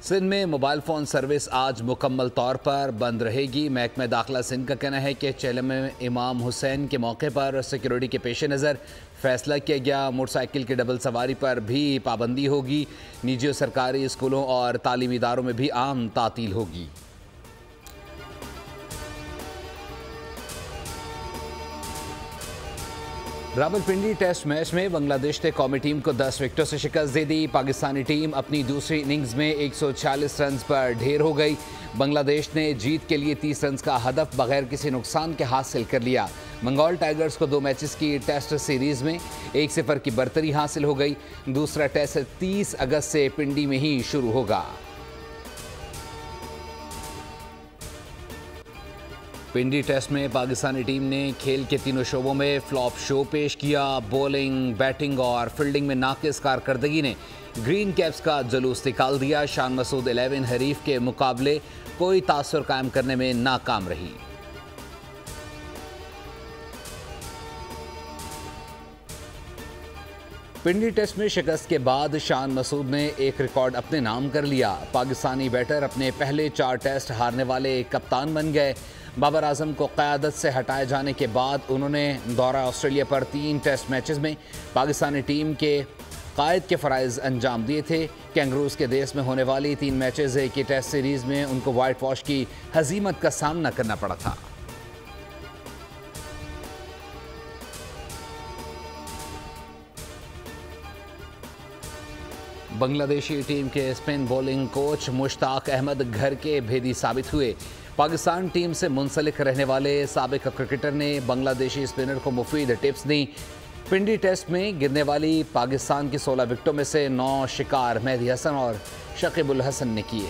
सिंध में mobile phone service आज मुकम्मल तौर पर बंद रहेगी। महकमा दाखिला सिंध का कहना है कि चेलम में इमाम हुसैन के मौके पर सिक्योरिटी के पेश नज़र फैसला किया गया। मोटरसाइकिल की डबल सवारी पर भी पाबंदी होगी। निजी और सरकारी स्कूलों और तालीमी इदारों में भी आम तातील होगी। रावलपिंडी टेस्ट मैच में बांग्लादेश ने कौमी टीम को 10 विकेटों से शिकस्त दे दी। पाकिस्तानी टीम अपनी दूसरी इनिंग्स में 146 रन पर ढेर हो गई। बांग्लादेश ने जीत के लिए 30 रन का हदफ बगैर किसी नुकसान के हासिल कर लिया। बंगाल टाइगर्स को 2 मैचेस की टेस्ट सीरीज में 1-0 की बरतरी हासिल हो गई। दूसरा टेस्ट 30 अगस्त से पिंडी में ही शुरू होगा। पिंडी टेस्ट में पाकिस्तानी टीम ने खेल के तीनों शोबों में फ्लॉप शो पेश किया। बॉलिंग, बैटिंग और फील्डिंग में नाकिस कारकर्दगी ने ग्रीन कैप्स का जुलूस निकाल दिया। शान मसूद 11 हरीफ के मुकाबले कोई तासुर कायम करने में नाकाम रही। पिंडी टेस्ट में शिकस्त के बाद शान मसूद ने एक रिकॉर्ड अपने नाम कर लिया। पाकिस्तानी बैटर अपने पहले 4 टेस्ट हारने वाले कप्तान बन गए। बाबर आजम को क़यादत से हटाए जाने के बाद उन्होंने दौरा ऑस्ट्रेलिया पर 3 टेस्ट मैचेस में पाकिस्तानी टीम के कायद के फ़राइज़ अंजाम दिए थे। कैंगरूज के देश में होने वाली 3 मैचेस की टेस्ट सीरीज़ में उनको वाइट वॉश की हज़ीमत का सामना करना पड़ा था। बांग्लादेशी टीम के spin bowling coach Mushtaq Ahmed घर के भेदी साबित हुए। पाकिस्तान टीम से मुंसलिक रहने वाले साबिक क्रिकेटर ने बांग्लादेशी स्पिनर को मुफीद टिप्स दी। पिंडी टेस्ट में गिरने वाली पाकिस्तान की 16 विकेटों में से 9 शिकार मेहदी हसन और शकीबुल हसन ने किए।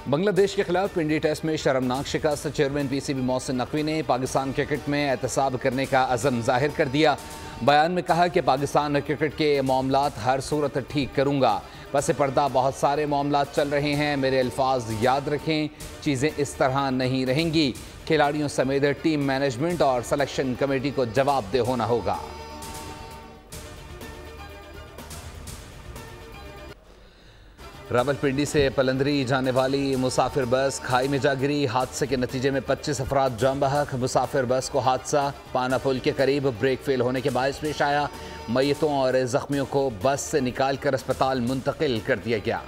बांग्लादेश के खिलाफ पिंडी टेस्ट में शर्मनाक शिकस्त। चेयरमैन पीसीबी मोहसिन नकवी ने पाकिस्तान क्रिकेट में एहतसाब करने का अज़म जाहिर कर दिया। बयान में कहा कि पाकिस्तान क्रिकेट के मामलात हर सूरत ठीक करूंगा। पसे पर्दा बहुत सारे मामलात चल रहे हैं। मेरे अल्फाज याद रखें, चीज़ें इस तरह नहीं रहेंगी। खिलाड़ियों समेत टीम मैनेजमेंट और सिलेक्शन कमेटी को जवाबदेह होना होगा। रावलपिंडी से पलंदरी जाने वाली मुसाफिर बस खाई में जा गिरी। हादसे के नतीजे में 25 अफराद जान बहक। मुसाफिर बस को हादसा पाना पुल के करीब ब्रेक फेल होने के बायस पेश आया। मयतों और जख्मियों को बस से निकाल कर अस्पताल मुंतकिल कर दिया गया।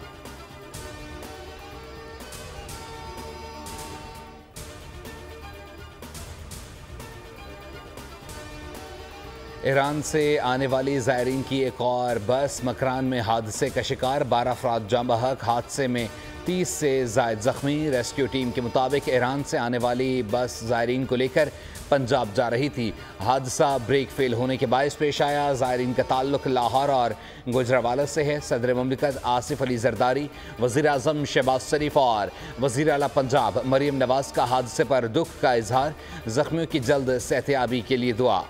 ईरान से आने वाली ज़ायरीन की एक और बस मकरान में हादसे का शिकार। 12 अफराद जान बहक। हादसे में 30 से ज़ायद ज़ख्मी। रेस्क्यू टीम के मुताबिक ईरान से आने वाली बस ज़ायरीन को लेकर पंजाब जा रही थी। हादसा ब्रेक फेल होने के बायस पेश आया। ज़ायरीन का ताल्लुक लाहौर और गुजरावाला से है। सदर मुमलिकत आसिफ अली जरदारी, वज़ीर आज़म शहबाज शरीफ और वज़ीर आला पंजाब मरीम नवाज़ का हादसे पर दुख का इजहार। ज़ख्मियों की जल्द सेहतयाबी के लिए दुआ।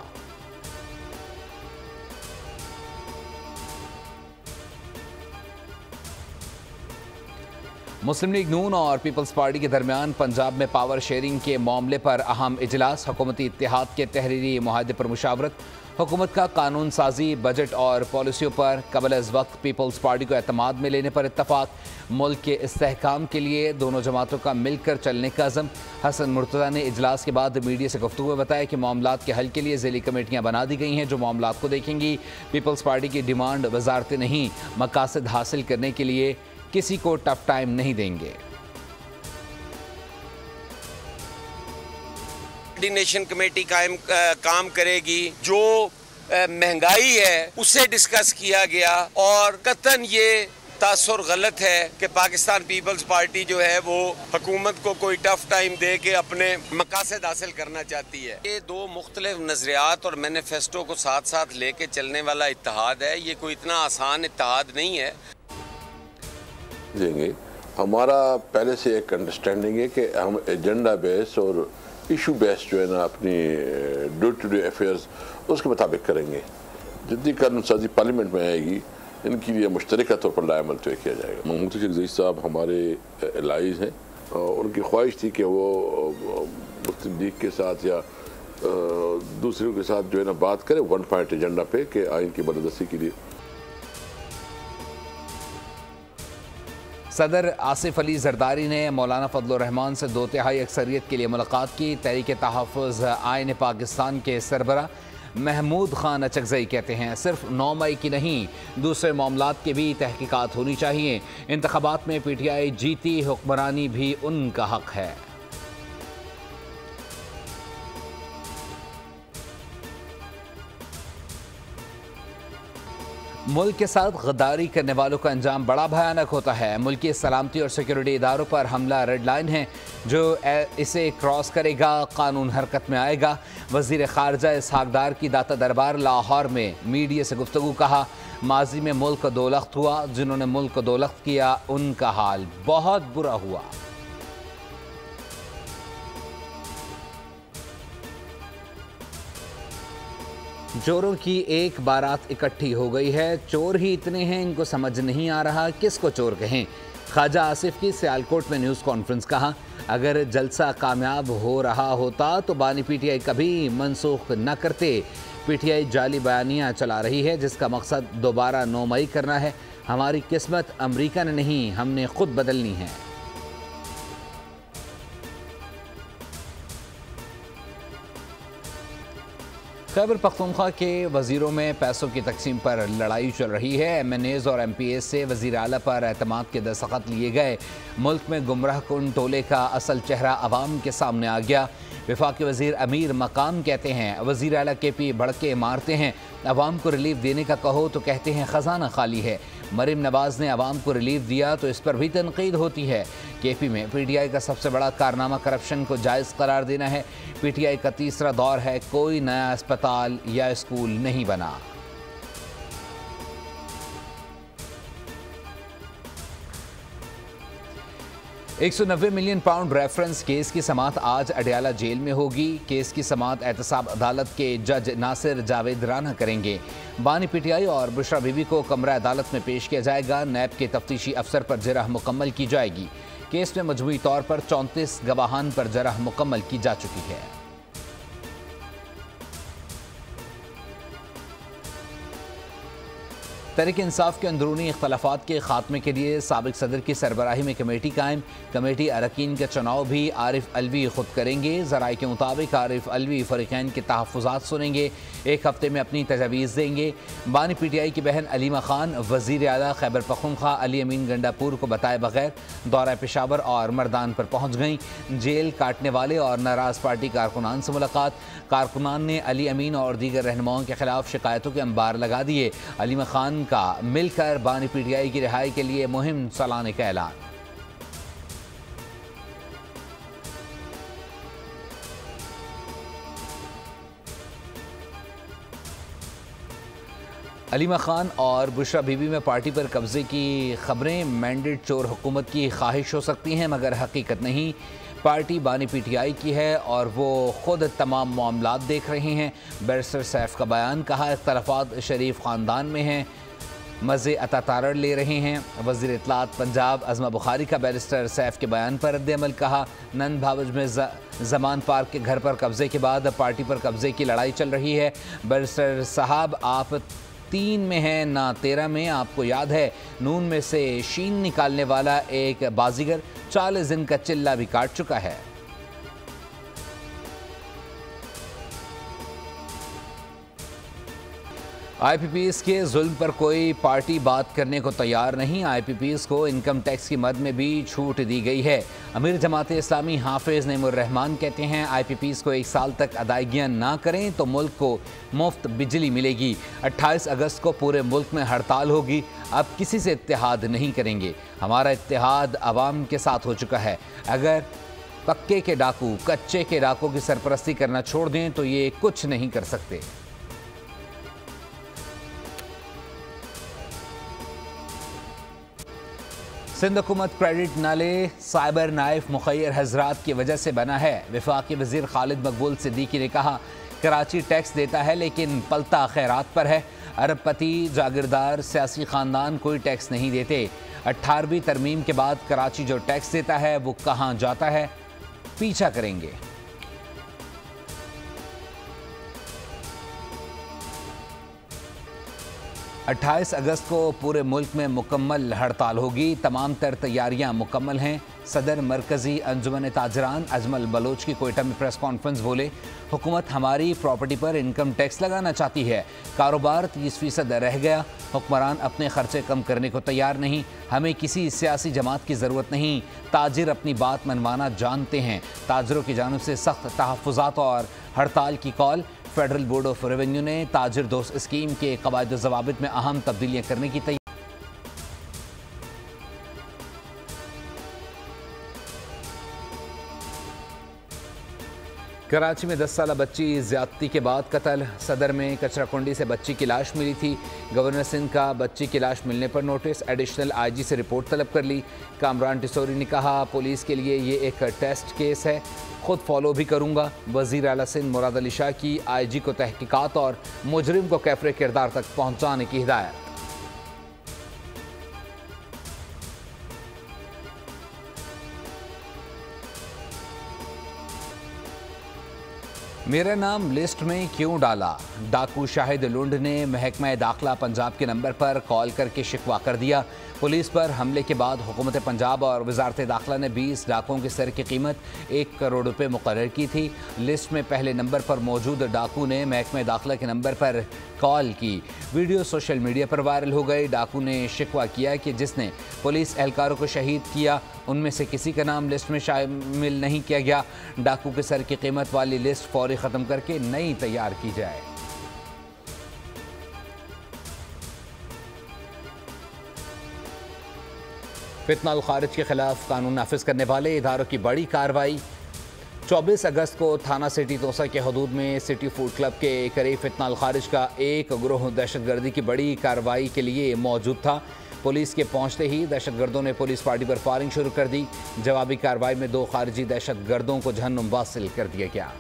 मुस्लिम लीग नून और पीपल्स पार्टी के दरमियान पंजाब में पावर शेयरिंग के मामले पर अहम इजलास। हुकूमती इत्तेहाद के तहरीरी मुआहदे पर मुशावरत। हुकूमत का कानून साजी, बजट और पॉलिसियों पर कबल अज़ वक्त पीपल्स पार्टी को एतमाद में लेने पर इत्तफाक। मुल्क के इस्तेहकाम के लिए दोनों जमातों का मिलकर चलने का अज़म। हसन मुर्तज़ा ने इजलास के बाद मीडिया से गुफ्तगू में बताया कि मामलात के हल के लिए ज़िली कमेटियाँ बना दी गई हैं जो मामलात को देखेंगी। पीपल्स पार्टी की डिमांड वजारतें नहीं, मकासद हासिल करने के लिए किसी को टफ टाइम नहीं देंगे। कोऑर्डिनेशन कमेटी काम करेगी। जो महंगाई है उसे डिस्कस किया गया और कतन ये तासुर गलत है कि पाकिस्तान पीपल्स पार्टी जो है वो हुकूमत को कोई टफ टाइम दे के अपने मकासद हासिल करना चाहती है। ये 2 मुख्तलिफ नजरियात और मैनिफेस्टो को साथ साथ लेके चलने वाला इत्तेहाद है। ये कोई इतना आसान इत्तेहाद नहीं है। देंगे हमारा पहले से एक अंडरस्टैंडिंग है कि हम एजेंडा बेस और इशू बेस जो है ना अपनी डे टू डे अफेयर्स उसके मुताबिक करेंगे। जितनी कानून साजी पार्लियामेंट में आएगी इनके लिए मुश्तरका तौर पर लाएमल तय किया जाएगा। महमूद शेख ज़ईद साहब हमारे एलाइज हैं और उनकी ख्वाहिश थी कि वो मुस्लिम लीग के साथ या दूसरों के साथ जो है ना बात करे 1 पॉइंट एजेंडा पे कि आइन की बलदस्ती के लिए। सदर आसिफ अली जरदारी ने मौलाना फजलुर रहमान से 2/3 अक्सरियत के लिए मुलाकात की। तहरीक तहफ़्फ़ुज़ आइन पाकिस्तान के सरबरा महमूद खान अचकज़ई कहते हैं सिर्फ 9 मई की नहीं, दूसरे मामलात की भी तहकीकात होनी चाहिए। इंतख़ाबात में PTI जीती, हुक्मरानी भी उनका हक है। मुल्क के साथ गद्दारी करने वालों का अंजाम बड़ा भयानक होता है। मुल्की सलामती और सिक्योरिटी इदारों पर हमला रेड लाइन है, जो इसे क्रॉस करेगा कानून हरकत में आएगा। वज़ीर ख़ारजा इसहाक़ डार की दाता दरबार लाहौर में मीडिया से गुफ्तगू कहा, माजी में मुल्क दोलख्त हुआ, जिन्होंने मुल्क दोलख्त किया उनका हाल बहुत बुरा हुआ। चोरों की एक बारात इकट्ठी हो गई है। चोर ही इतने हैं, इनको समझ नहीं आ रहा किसको चोर कहें। ख्वाजा आसिफ की सियालकोट में न्यूज़ कॉन्फ्रेंस। कहा, अगर जलसा कामयाब हो रहा होता तो बानी PTI कभी मनसूख न करते। PTI जाली बयानियाँ चला रही है जिसका मकसद दोबारा 9 मई करना है। हमारी किस्मत अमरीका ने नहीं, हमने खुद बदलनी है। खैबर पख्तूनख्वा के वज़ीरों में पैसों की तकसीम पर लड़ाई चल रही है। MNAs और MPAs से वज़ीर आला पर एतमाद के दस्तखत लिए गए। मुल्क में गुमराह कुन टोले का असल चेहरा अवाम के सामने आ गया। वफाकी वज़ीर अमीर मकाम कहते हैं वज़ीर आला KP भड़के मारते हैं। अवाम को रिलीफ देने का कहो तो कहते हैं ख़जाना खाली है। मरीम नवाज़ ने अवाम को रिलीफ दिया तो इस पर भी तनकीद होती है। KP में PTI का सबसे बड़ा कारनामा करप्शन को जायज़ करार देना है। PTI का तीसरा दौर है, कोई नया अस्पताल या स्कूल नहीं बना। £190 मिलियन रेफरेंस केस की समाअत आज अडयाला जेल में होगी। केस की समाअत एहतसाब अदालत के जज नासिर जावेद राना करेंगे। बानी PTI और बुशरा बीबी को कमरा अदालत में पेश किया जाएगा। नैब के तफ्तीशी अफसर पर जरह मुकम्मल की जाएगी। केस में मजमूई तौर पर 34 गवाहान पर जरह मुकम्मल की जा चुकी है। तहरीक इंसाफ के अंदरूनी इख्तलाफात के खात्मे के लिए साबिक सदर की सरबराही में कमेटी कायम। कमेटी अरकान का चुनाव भी आरिफ अलवी खुद करेंगे। ज़राए के मुताबिक आरिफ अलवी फ़रीक़ैन के तहफ़्फ़ुज़ात सुनेंगे, 1 हफ्ते में अपनी तजावीज़ देंगे। बानी PTI की बहन अलीमा खान वज़ीर आला खैबर पख्तूनख्वा अली अमीन गंडापुर को बताए बगैर दौरा पेशावर और मर्दान पर पहुँच गईं। जेल काटने वाले और नाराज़ पार्टी कारकुनान से मुलाकात। कारकुनान ने अली अमीन और दीगर रहनुमाओं के खिलाफ शिकायतों के अंबार लगा दिए। अलीमा खान का मिलकर बानी PTI की रिहाई के लिए मुहिम चलाने का ऐलान। अलीमा खान और बुशरा बीबी में पार्टी पर कब्जे की खबरें मैंडेट चोर हुकूमत की ख्वाहिश हो सकती हैं मगर हकीकत नहीं। पार्टी बानी PTI की है और वो खुद तमाम मामलात देख रहे हैं। बैरिस्टर सैफ का बयान। कहा, इख्तलाफात शरीफ ख़ानदान में हैं, मज़े अतातारड़ ले रहे हैं। वज़ीर इत्तलात पंजाब अज़मा बुखारी का बैरिस्टर सैफ के बयान पर रद्द-ए-अमल। कहा, नंद भावज में ज़मान पार्क के घर पर कब्जे के बाद पार्टी पर कब्जे की लड़ाई चल रही है। बैरिस्टर साहब, आप 3 में हैं ना 13 में। आपको याद है नून में से शीन निकालने वाला एक बाजीगर 40 दिन का चिल्ला भी काट चुका है। IPPs के जुल्म पर कोई पार्टी बात करने को तैयार नहीं। IPPs को इनकम टैक्स की मद में भी छूट दी गई है। अमीर जमात इस्लामी हाफिज नईमुर रहमान कहते हैं IPPs को 1 साल तक अदायगियाँ ना करें तो मुल्क को मुफ्त बिजली मिलेगी। 28 अगस्त को पूरे मुल्क में हड़ताल होगी। अब किसी से इत्तेहाद नहीं करेंगे। हमारा इत्तेहाद अवाम के साथ हो चुका है। अगर पक्के के डाकू कच्चे के डाकू की सरपरस्ती करना छोड़ दें तो ये कुछ नहीं कर सकते। सिंध हुकूमत क्रेडिट नाले साइबर नाइफ मुखैर हजरात की वजह से बना है। वफाकी वज़ीर खालिद मकबूल सिद्दीकी ने कहा, कराची टैक्स देता है लेकिन पलता खैरात पर है। अरबपति जागीरदार सियासी ख़ानदान कोई टैक्स नहीं देते। 18वीं तरमीम के बाद कराची जो टैक्स देता है वो कहाँ जाता है, पीछा करेंगे। 28 अगस्त को पूरे मुल्क में मुकम्मल हड़ताल होगी। तमाम तर तैयारियां मुकम्मल हैं। सदर मरकजी अंजुमन ताजरान अजमल बलोच की कोयटा में प्रेस कॉन्फ्रेंस बोले, हुकूमत हमारी प्रॉपर्टी पर इनकम टैक्स लगाना चाहती है। कारोबार 30% रह गया। हुक्मरान अपने खर्चे कम करने को तैयार नहीं। हमें किसी सियासी जमात की ज़रूरत नहीं। ताजिर अपनी बात मनवाना जानते हैं। ताजरों की जानिब से सख्त तहफ़्फ़ुज़ात और हड़ताल की call. Federal board of revenue ने ताजिर दोस्त स्कीम के कवायद व ज़वाबित में अहम तब्दीलियाँ करने की तैयारी। कराची में 10 साल बच्ची ज्यादती के बाद कत्ल। सदर में कचराकुंडी से बच्ची की लाश मिली थी। गवर्नर सिंध का बच्ची की लाश मिलने पर नोटिस। एडिशनल आईजी से रिपोर्ट तलब कर ली। कामरान टिसोरी ने कहा, पुलिस के लिए ये एक टेस्ट केस है, खुद फॉलो भी करूंगा। वज़ीर आला सिंध मुराद अली शाह की आईजी को तहकीकात और मुजरिम को कैफरे किरदार तक पहुँचाने की हिदायत। मेरा नाम लिस्ट में क्यों डाला? डाकू शाहिद लुंड ने महकमा दाखिला पंजाब के नंबर पर कॉल करके शिकवा कर दिया। पुलिस पर हमले के बाद हुकूमत पंजाब और वजारत दाखिला ने 20 डाकुओं के सर की कीमत 1 करोड़ रुपए मुकर्रर की थी। लिस्ट में पहले नंबर पर मौजूद डाकू ने महकमा दाखिला के नंबर पर कॉल की। वीडियो सोशल मीडिया पर वायरल हो गई। डाकू ने शिकवा किया कि जिसने पुलिस एहलकारों को शहीद किया उनमें से किसी का नाम लिस्ट में शामिल नहीं किया गया। डाकू के सर की कीमत वाली लिस्ट फौरी ख़त्म करके नई तैयार की जाए। फितना अल खारिज के खिलाफ कानून नाफिज करने वाले इदारों की बड़ी कार्रवाई। 24 अगस्त को थाना सिटी तोसा के हदूद में सिटी फूड क्लब के करीब फितना अल खारिज का एक ग्रोह दहशतगर्दी की बड़ी कार्रवाई के लिए मौजूद था। पुलिस के पहुंचते ही दहशतगर्दों ने पुलिस पार्टी पर फायरिंग शुरू कर दी। जवाबी कार्रवाई में 2 खारिजी दहशतगर्दों को जहन्नुम वासिल कर दिया गया।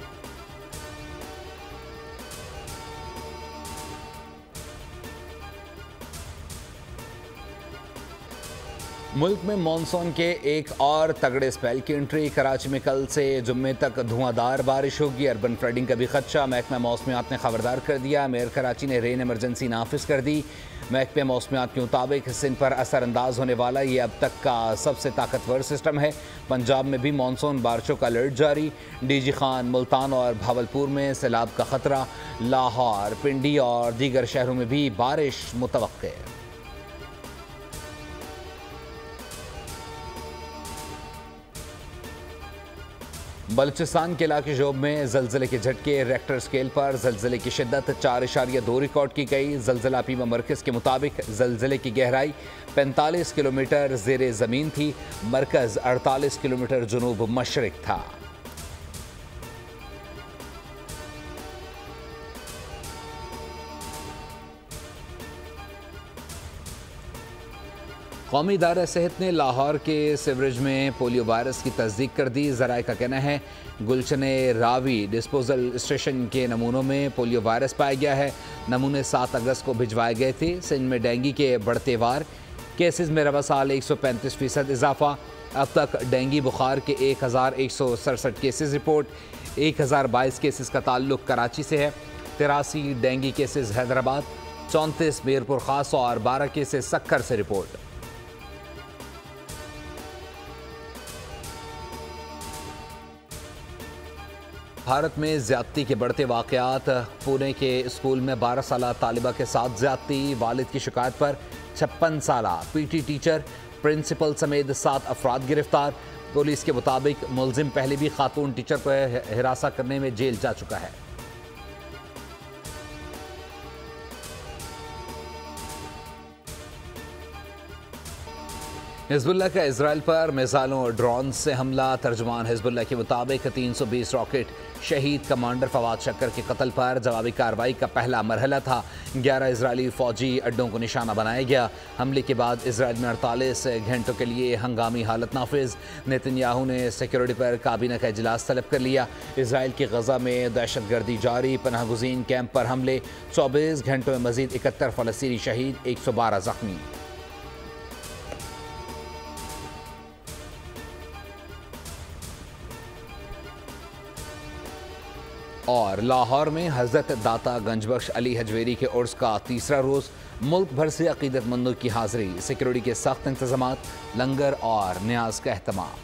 मुल्क में मानसून के एक और तगड़े स्पेल की एंट्री। कराची में कल से जुम्मे तक धुआंधार बारिश होगी। अर्बन फ्लडिंग का भी खदशा। महकमा मौसमियात ने खबरदार कर दिया। मेयर कराची ने रेन इमरजेंसी नाफिज कर दी। महकमा मौसमियात के मुताबिक सिंध पर असरअंदाज होने वाला ये अब तक का सबसे ताकतवर सिस्टम है। पंजाब में भी मानसून बारिशों का अलर्ट जारी। डीजी खान, मुल्तान और भावलपुर में सैलाब का खतरा। लाहौर, पिंडी और दीगर शहरों में भी बारिश मुतवक्के। बलूचिस्तान के इलाके जोब में जलजिले के झटके। रेक्टर स्केल पर जलजिले की शिद्दत 4.2 रिकॉर्ड की गई। जलजिला पीमा मरकज़ के मुताबिक जलजिले की गहराई 45 किलोमीटर ज़ेरे ज़मीन थी। मरकज़ 48 किलोमीटर जुनूब मशरिक था। कौमी इदारा सेहत ने लाहौर के सिवरेज में पोलियो वायरस की तस्दीक कर दी। ज़राए का कहना है गुलशने रावी डिस्पोजल स्टेशन के नमूनों में पोलियो वायरस पाया गया है। नमूने 7 अगस्त को भिजवाए गए थे। सिंध में डेंगू के बढ़ते वार। केसेस में रवा साल 135% इजाफा। अब तक डेंगू बुखार के 1167 केसेस रिपोर्ट। 1022 केसेस का ताल्लुक कराची से है। 83 डेंगू केसेस हैदराबाद, 34 मीरपुर खास और 12 केसेस सक्कर से रिपोर्ट। भारत में ज्यादती के बढ़ते वाक़यात। पुणे के स्कूल में 12 साला तालिबा के साथ ज्यादती। वालिद की शिकायत पर 56 साला पीटी टीचर, प्रिंसिपल समेत 7 अफराद गिरफ्तार। पुलिस के मुताबिक मुलजिम पहले भी खातून टीचर को हिरासा करने में जेल जा चुका है। हिजबुल्लाह का इजराइल पर मिसाइलों और ड्रोन से हमला। तर्जुमान हिजबुल्लाह के मुताबिक 320 रॉकेट शहीद कमांडर फवाद शक्कर के कत्ल पर जवाबी कार्रवाई का पहला मरहला था। 11 इजरायली फौजी अड्डों को निशाना बनाया गया। हमले के बाद इजराइल में 48 घंटों के लिए हंगामी हालत नाफिज। नेतन्याहू ने सिक्योरिटी पर काबीना का इजलास तलब कर लिया। इजराइल की गजा में दहशतगर्दी जारी। पनाहगुजीन कैंप पर हमले। 24 घंटों में मजीद 71 फ़लस्तीनी शहीद, 112 जख्मी। और लाहौर में हजरत दाता गंजबख्श अली हजवेरी के उर्स का तीसरा रोज़, मुल्क भर से अकीदतमंदों की हाजिरी, सिक्योरिटी के सख्त इंतजामात, लंगर और न्याज का एहतमाम।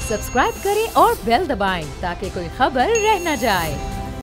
सब्सक्राइब करें और बेल दबाएं ताकि कोई खबर रह न जाए।